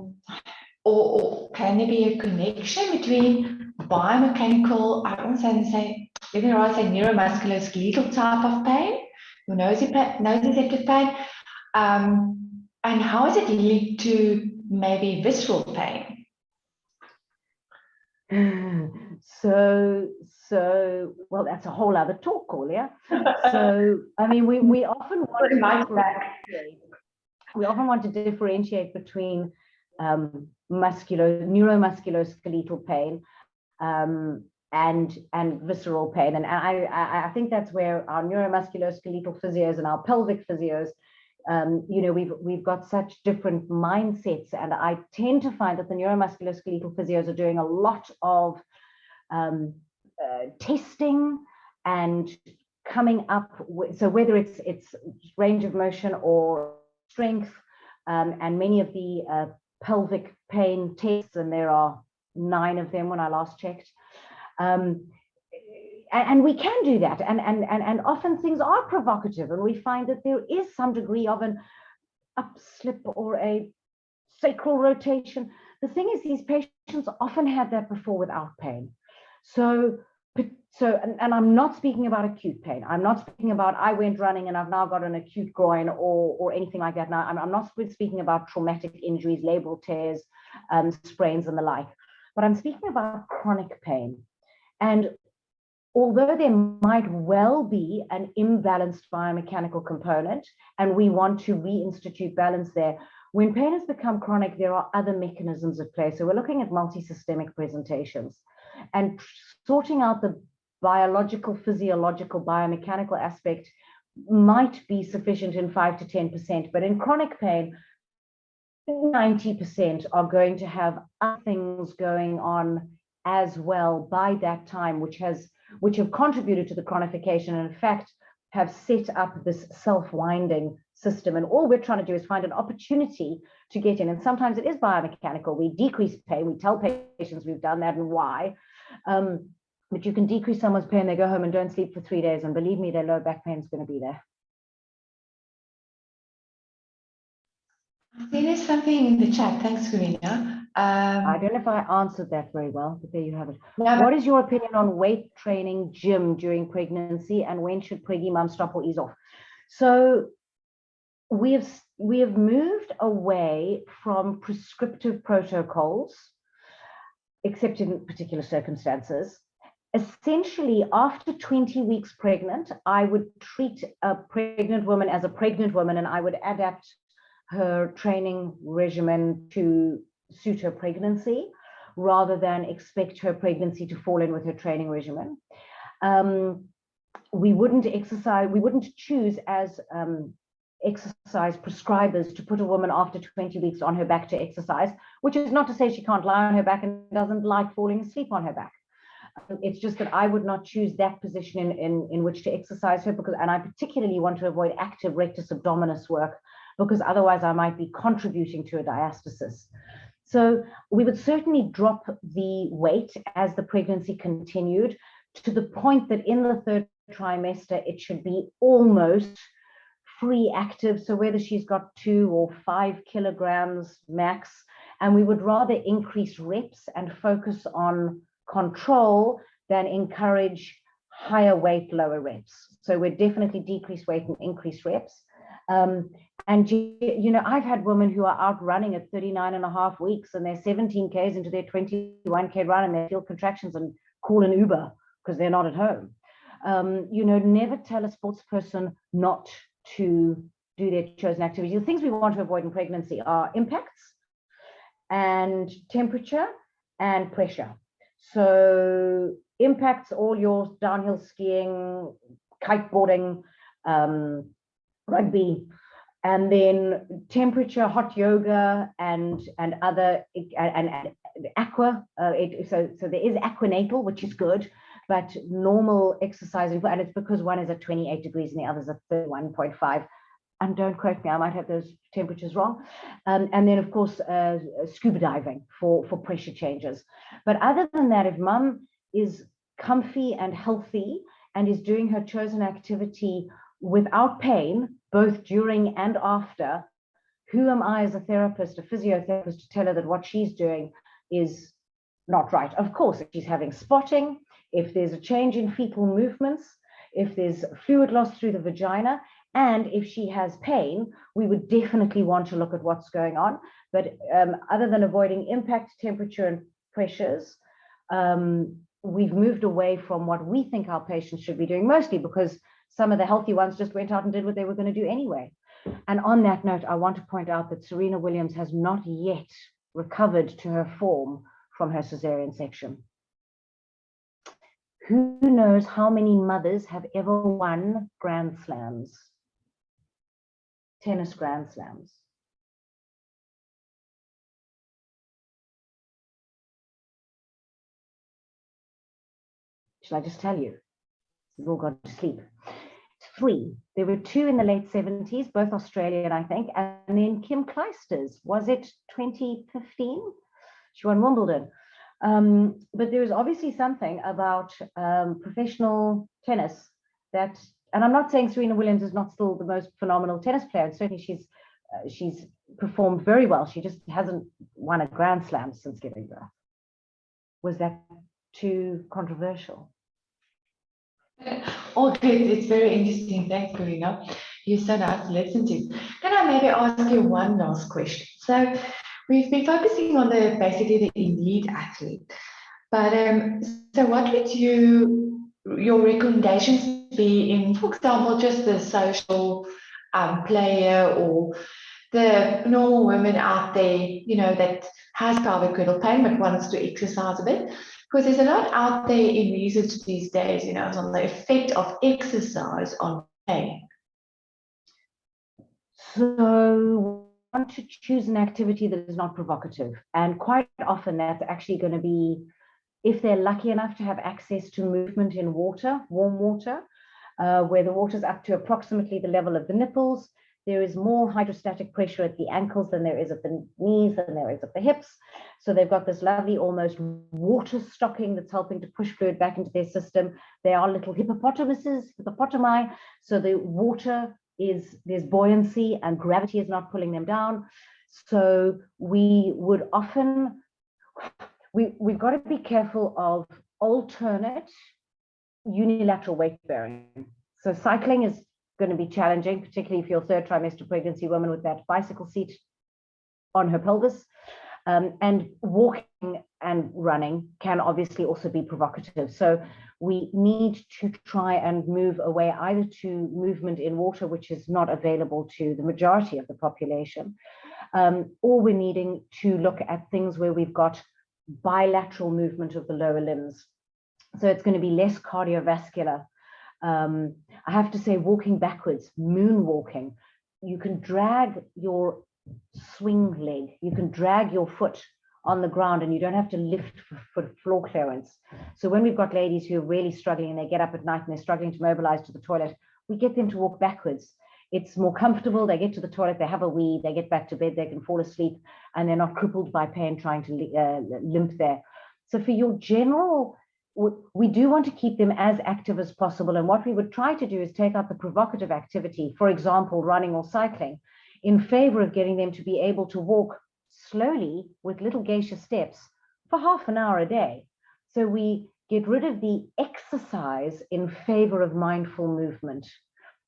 or can there be a connection between biomechanical, I won't say, let me rather say neuromusculoskeletal type of pain, or nociceptive pain, and how is it linked to maybe visceral pain? So well, that's a whole other talk, Corlia. So I mean, we often want to differentiate between neuromusculoskeletal pain and visceral pain, and I think that's where our neuromusculoskeletal physios and our pelvic physios, you know, we've got such different mindsets, and I tend to find that the neuromusculoskeletal physios are doing a lot of testing and coming up with, so whether it's range of motion or strength, and many of the pelvic pain tests, and there are 9 of them when I last checked. And we can do that, and often things are provocative, and we find that there is some degree of an upslip or a sacral rotation. The thing is, these patients often had that before without pain. So I'm not speaking about acute pain. I'm not speaking about I went running and I've now got an acute groin or anything like that. Now I'm not speaking about traumatic injuries, labral tears, sprains and the like, but I'm speaking about chronic pain. And although there might well be an imbalanced biomechanical component, and we want to reinstitute balance there, when pain has become chronic, there are other mechanisms at play. So we're looking at multisystemic presentations, and sorting out the biological, physiological, biomechanical aspect might be sufficient in 5 to 10%, but in chronic pain, 90% are going to have other things going on as well by that time, which have contributed to the chronification, and in fact have set up this self-winding system. And all we're trying to do is find an opportunity to get in. And sometimes it is biomechanical. We decrease pain. We tell patients we've done that and why. But you can decrease someone's pain, they go home and don't sleep for 3 days. And believe me, their low back pain is going to be there. There is something in the chat. Thanks, Corina. I don't know if I answered that very well, but there you have it. No, What is your opinion on weight training gym during pregnancy, and when should preggy mum stop or ease off? So we have moved away from prescriptive protocols, except in particular circumstances. Essentially, after 20 weeks pregnant, I would treat a pregnant woman as a pregnant woman, and I would adapt her training regimen to suit her pregnancy rather than expect her pregnancy to fall in with her training regimen. We wouldn't choose as exercise prescribers to put a woman after 20 weeks on her back to exercise, which is not to say she can't lie on her back and doesn't like falling asleep on her back. It's just that I would not choose that position in which to exercise her, and I particularly want to avoid active rectus abdominis work, because otherwise I might be contributing to a diastasis. So we would certainly drop the weight as the pregnancy continued to the point that in the 3rd trimester, it should be almost free active. So whether she's got 2 or 5 kilograms max, and we would rather increase reps and focus on control than encourage higher weight, lower reps. So we're definitely decrease weight and increase reps. And you know, I've had women who are out running at 39.5 weeks and they're 17 Ks into their 21K run and they feel contractions and call an Uber because they're not at home. You know, never tell a sports person not to do their chosen activities. The things we want to avoid in pregnancy are impacts and temperature and pressure. So impacts, all your downhill skiing, kiteboarding, rugby, and then temperature, hot yoga, and other and aqua. So there is aquanatal, which is good, but normal exercising, and it's because one is at 28 degrees and the other's at 31.5. And don't quote me, I might have those temperatures wrong. And then, of course, scuba diving for pressure changes. But other than that, if mum is comfy and healthy and is doing her chosen activity without pain, both during and after, who am I as a therapist, a physiotherapist, to tell her that what she's doing is not right? Of course, if she's having spotting, if there's a change in fetal movements, if there's fluid loss through the vagina, and if she has pain, we would definitely want to look at what's going on. But other than avoiding impact, temperature, and pressures, we've moved away from what we think our patients should be doing, mostly because some of the healthy ones just went out and did what they were going to do anyway. And on that note, I want to point out that Serena Williams has not yet recovered to her form from her cesarean section. Who knows how many mothers have ever won Grand Slams? Tennis Grand Slams. Shall I just tell you? We've all gone to sleep. 3. There were 2 in the late 70s, both Australian, I think, and then Kim Clijsters. Was it 2015? She won Wimbledon. But there is obviously something about professional tennis that, and I'm not saying Serena Williams is not still the most phenomenal tennis player, and certainly she's performed very well. She just hasn't won a Grand Slam since giving birth. Was that too controversial? Oh, good. It's very interesting. Thanks, Corina. You're so nice to listen to. Can I maybe ask you one last question? So we've been focusing on basically the elite athlete, but so what would your recommendations be in, for example, just the social player or the normal women out there, you know, that has pelvic girdle pain but wants to exercise a bit? Because there's a lot out there in research these days, you know, on the effect of exercise on pain. So I want to choose an activity that is not provocative. And quite often that's actually going to be, if they're lucky enough to have access to movement in water, warm water, where the water's up to approximately the level of the nipples, there is more hydrostatic pressure at the ankles than there is at the knees, than there is at the hips. So they've got this lovely almost water stocking that's helping to push fluid back into their system. They are little hippopotami, so the water is, there's buoyancy and gravity is not pulling them down. So we would often, we've got to be careful of alternate unilateral weight bearing. So cycling is going to be challenging, particularly if you're third trimester pregnancy woman with that bicycle seat on her pelvis. And walking and running can obviously also be provocative. So we need to try and move away either to movement in water, which is not available to the majority of the population, or we're needing to look at things where we've got bilateral movement of the lower limbs. So it's going to be less cardiovascular. I have to say, walking backwards, moonwalking, you can drag your swing leg, you can drag your foot on the ground and you don't have to lift for floor clearance. So when we've got ladies who are really struggling and they get up at night and they're struggling to mobilize to the toilet, we get them to walk backwards. It's more comfortable. They get to the toilet, they have a wee, they get back to bed, they can fall asleep, and they're not crippled by pain trying to limp there. So for your general, we do want to keep them as active as possible. And what we would try to do is take out the provocative activity, for example, running or cycling, in favor of getting them to be able to walk slowly with little geisha steps for half an hour a day. So we get rid of the exercise in favor of mindful movement.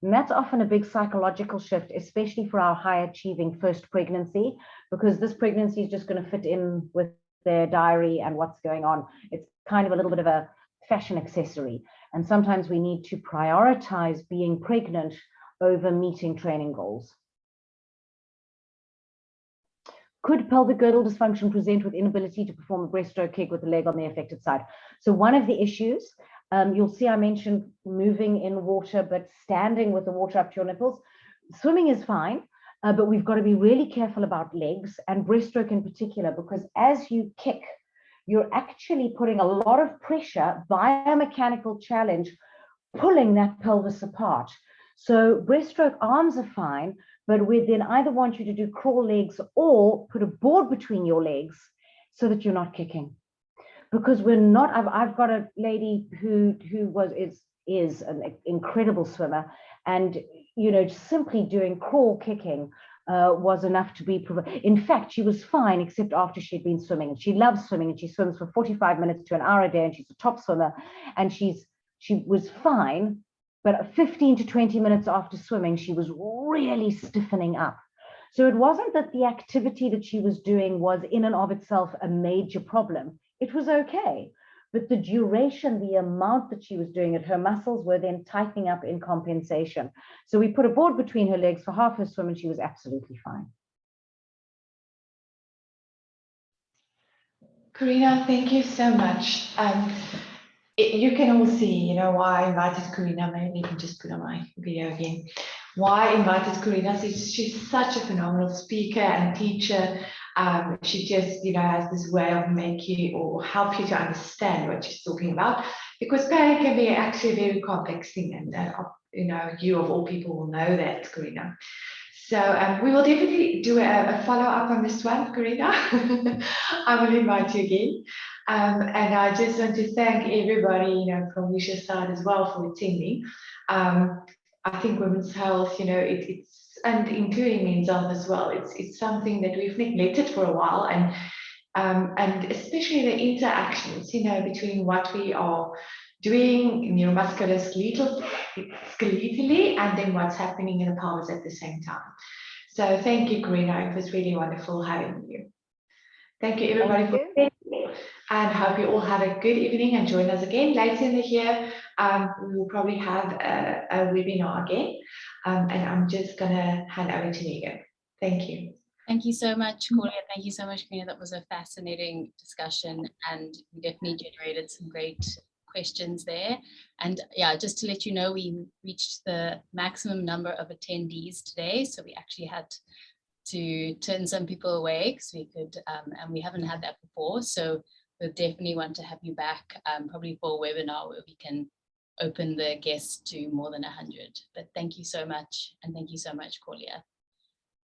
And that's often a big psychological shift, especially for our high achieving first pregnancy, because this pregnancy is just going to fit in with their diary and what's going on. It's kind of a little bit of a fashion accessory. And sometimes we need to prioritize being pregnant over meeting training goals. Could pelvic girdle dysfunction present with inability to perform a breaststroke kick with the leg on the affected side? So one of the issues, you'll see I mentioned moving in water, but standing with the water up to your nipples. Swimming is fine, but we've got to be really careful about legs and breaststroke in particular, because as you kick, you're actually putting a lot of pressure by a mechanical challenge, pulling that pelvis apart. So breaststroke arms are fine, but we then either want you to do crawl legs or put a board between your legs so that you're not kicking. Because we're not, I've got a lady who is an incredible swimmer, and simply doing crawl kicking was enough to be, in fact, she was fine except after she'd been swimming, and she loves swimming, and she swims for 45 minutes to an hour a day, and she's a top swimmer, and she was fine. But 15 to 20 minutes after swimming, she was really stiffening up. So it wasn't that the activity that she was doing was in and of itself a major problem. It was okay. But the duration, the amount that she was doing it, her muscles were then tightening up in compensation. So we put a board between her legs for half her swim and she was absolutely fine. Corina, thank you so much. You can all see, why I invited Corina. Maybe you can just put on my video again. Why I invited Corina? She's such a phenomenal speaker and teacher. She just, has this way of make you or help you to understand what she's talking about. Because pain can be actually a very complex thing, and you of all people will know that, Corina. So we will definitely do a follow-up on this one, Corina. I will invite you again. And I just want to thank everybody, from WiSH's side as well for attending. I think women's health, it's and including men's health as well. It's something that we've neglected for a while, and especially the interactions, between what we are doing neuromuscular skeletally and then what's happening in the pelvis at the same time. So thank you, Corina. It was really wonderful having you. Thank you, everybody, for listening, and hope you all have a good evening and join us again later in the year. We will probably have a webinar again, and I'm just going to hand over to Megan. Thank you. Thank you so much, Corina. Thank you so much, Corina. That was a fascinating discussion, and we definitely generated some great questions there. And yeah, just to let you know, we reached the maximum number of attendees today, so we actually had to turn some people away because we could, and we haven't had that before. So we'll definitely want to have you back, probably for a webinar where we can open the guests to more than 100. But thank you so much. And thank you so much, Corlia.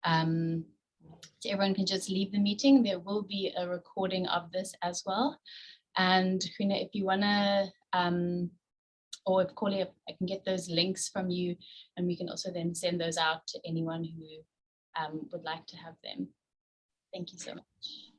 So everyone can just leave the meeting. There will be a recording of this as well. And Corina, if you want to, or if Corlia, I can get those links from you, and we can also then send those out to anyone who would like to have them. Thank you so much.